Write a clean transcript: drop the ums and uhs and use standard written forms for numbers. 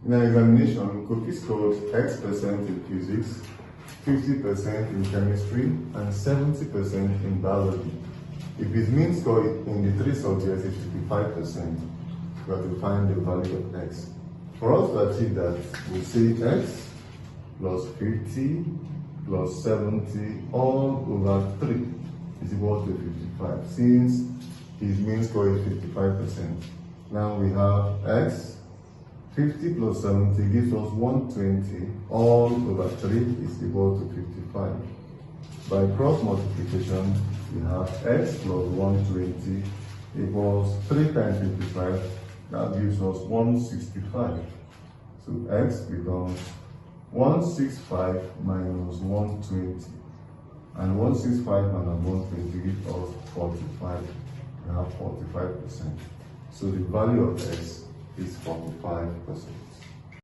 In our examination, Kofi scored X% in physics, 50% in chemistry, and 70% in biology. If his mean score in the three subjects is 55%, we have to find the value of X. For us to achieve that, we say X plus 50 plus 70 all over 3 is equal to 55, since his mean score is 55%. Now we have X, 50 plus 70 gives us 120, all over 3 is equal to 55. By cross multiplication, we have X plus 120 equals 3 times 55, that gives us 165. So X becomes 165 minus 120. And 165 minus 120 gives us 45. We have 45%. So the value of X is 45%.